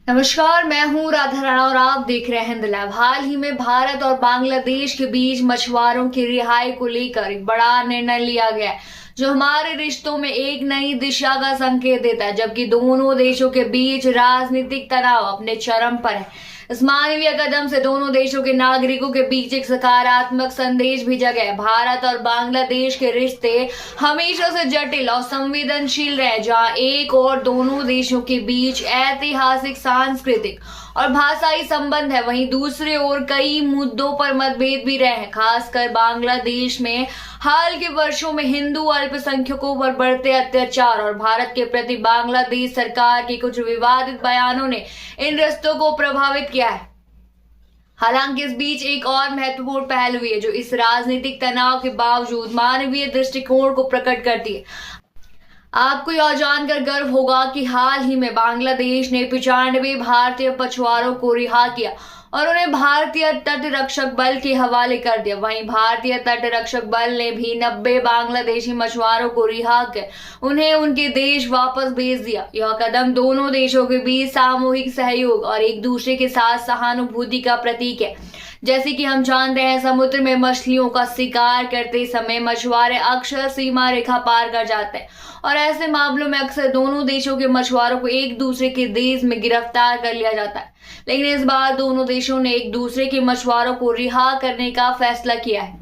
नमस्कार, मैं हूँ राधा राणा और आप देख रहे हैं हिंद लाइव। हाल ही में भारत और बांग्लादेश के बीच मछुआरों की रिहाई को लेकर एक बड़ा निर्णय लिया गया है, जो हमारे रिश्तों में एक नई दिशा का संकेत देता है। जबकि दोनों देशों के बीच राजनीतिक तनाव अपने चरम पर है, इस मानवीय कदम से दोनों देशों के नागरिकों के बीच एक सकारात्मक संदेश भेजा गया है। भारत और बांग्लादेश के रिश्ते हमेशा से जटिल और संवेदनशील रहे, जहां एक और दोनों देशों के बीच ऐतिहासिक, सांस्कृतिक और भाषाई संबंध है, वहीं दूसरे ओर कई मुद्दों पर मतभेद भी रहे हैं। खासकर बांग्लादेश में हाल के वर्षों में हिंदू अल्पसंख्यकों पर बढ़ते अत्याचार और भारत के प्रति बांग्लादेश सरकार के कुछ विवादित बयानों ने इन रिश्तों को प्रभावित किया है। हालांकि इस बीच एक और महत्वपूर्ण पहल हुई है, जो इस राजनीतिक तनाव के बावजूद मानवीय दृष्टिकोण को प्रकट करती है। आपको यह जानकर गर्व होगा कि हाल ही में बांग्लादेश ने 95 भारतीय मछुआरों को रिहा किया और उन्हें भारतीय तट रक्षक बल के हवाले कर दिया। वहीं भारतीय तट रक्षक बल ने भी 90 बांग्लादेशी मछुआरों को रिहा कर उन्हें उनके देश वापस भेज दिया। यह कदम दोनों देशों के बीच सामूहिक सहयोग और एक दूसरे के साथ सहानुभूति का प्रतीक है। जैसे कि हम जानते हैं, समुद्र में मछलियों का शिकार करते समय मछुआरे अक्सर सीमा रेखा पार कर जाते हैं और ऐसे मामलों में अक्सर दोनों देशों के मछुआरों को एक दूसरे के देश में गिरफ्तार कर लिया जाता है। लेकिन इस बार दोनों देशों ने एक दूसरे के मछुआरों को रिहा करने का फैसला किया है।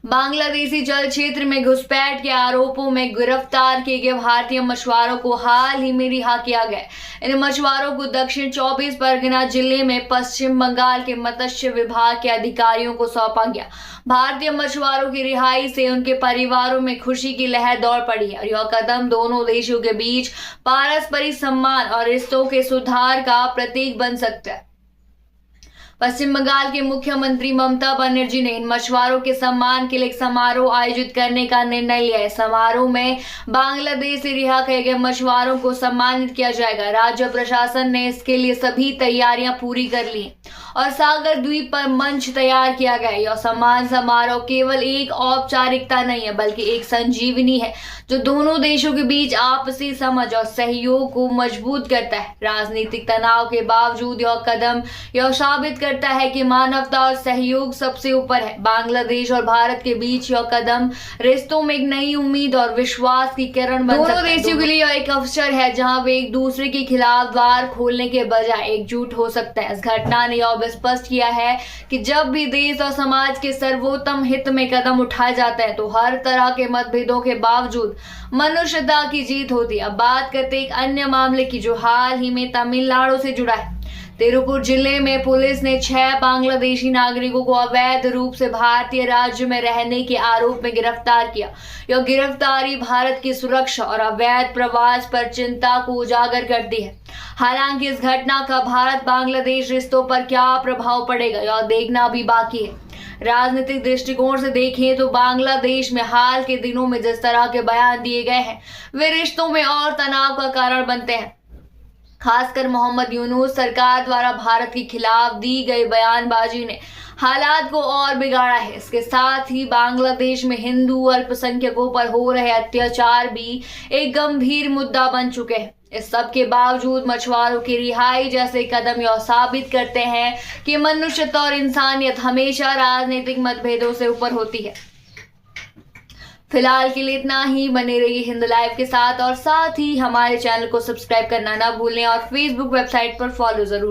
बांग्लादेशी जल क्षेत्र में घुसपैठ के आरोपों में गिरफ्तार किए गए भारतीय मछुआरों को हाल ही में रिहा किया गया। इन मछुआरों को दक्षिण 24 परगना जिले में पश्चिम बंगाल के मत्स्य विभाग के अधिकारियों को सौंपा गया। भारतीय मछुआरों की रिहाई से उनके परिवारों में खुशी की लहर दौड़ पड़ी है और यह कदम दोनों देशों के बीच पारस्परिक सम्मान और रिश्तों के सुधार का प्रतीक बन सकता है। पश्चिम बंगाल के मुख्यमंत्री ममता बनर्जी ने इन मछुआरों के सम्मान के लिए एक समारोह आयोजित करने का निर्णय लिया है। समारोह में बांग्लादेश से रिहा किए गए मछुआरों को सम्मानित किया जाएगा। राज्य प्रशासन ने इसके लिए सभी तैयारियां पूरी कर ली और सागर द्वीप पर मंच तैयार किया गया। यह सम्मान समारोह केवल एक औपचारिकता नहीं है, बल्कि एक संजीवनी है जो दोनों देशों के बीच आपसी समझ और सहयोग को मजबूत करता है। राजनीतिक तनाव के बावजूद यह कदम यह साबित करता है कि मानवता और सहयोग सबसे ऊपर है। बांग्लादेश और भारत के बीच यह कदम रिश्तों में एक नई उम्मीद और विश्वास की किरण बन सकता है। दोनों देशों के लिए यह एक अवसर है जहां वे एक दूसरे के खिलाफ द्वार खोलने के बजाय एकजुट हो सकते हैं। इस घटना ने यह स्पष्ट किया है कि जब भी देश और समाज के सर्वोत्तम हित में कदम उठाए जाते हैं, तो हर तरह के मतभेदों के बावजूद मनुष्यता की जीत होती है। अब बात करते हैं एक अन्य मामले की, जो हाल ही में तमिलनाडु से जुड़ा है। तिरुपुर जिले में पुलिस ने 6 बांग्लादेशी नागरिकों को अवैध रूप से भारतीय राज्य में रहने के आरोप में गिरफ्तार किया। यह गिरफ्तारी भारत की सुरक्षा और अवैध प्रवास पर चिंता को उजागर करती है। हालांकि इस घटना का भारत बांग्लादेश रिश्तों पर क्या प्रभाव पड़ेगा, यह देखना भी बाकी है। राजनीतिक दृष्टिकोण से देखें तो बांग्लादेश में हाल के दिनों में जिस तरह के बयान दिए गए हैं, वे रिश्तों में और तनाव का कारण बनते हैं। खासकर मोहम्मद यूनुस सरकार द्वारा भारत के खिलाफ दी गई बयानबाजी ने हालात को और बिगाड़ा है। इसके साथ ही बांग्लादेश में हिंदू अल्पसंख्यकों पर हो रहे अत्याचार भी एक गंभीर मुद्दा बन चुके हैं। इस सब के बावजूद मछुआरों की रिहाई जैसे कदम यह साबित करते हैं कि मनुष्यता और इंसानियत हमेशा राजनीतिक मतभेदों से ऊपर होती है। फिलहाल के लिए इतना ही। बने रहिए हिंद लाइव के साथ और साथ ही हमारे चैनल को सब्सक्राइब करना ना भूलें और फेसबुक वेबसाइट पर फॉलो जरूर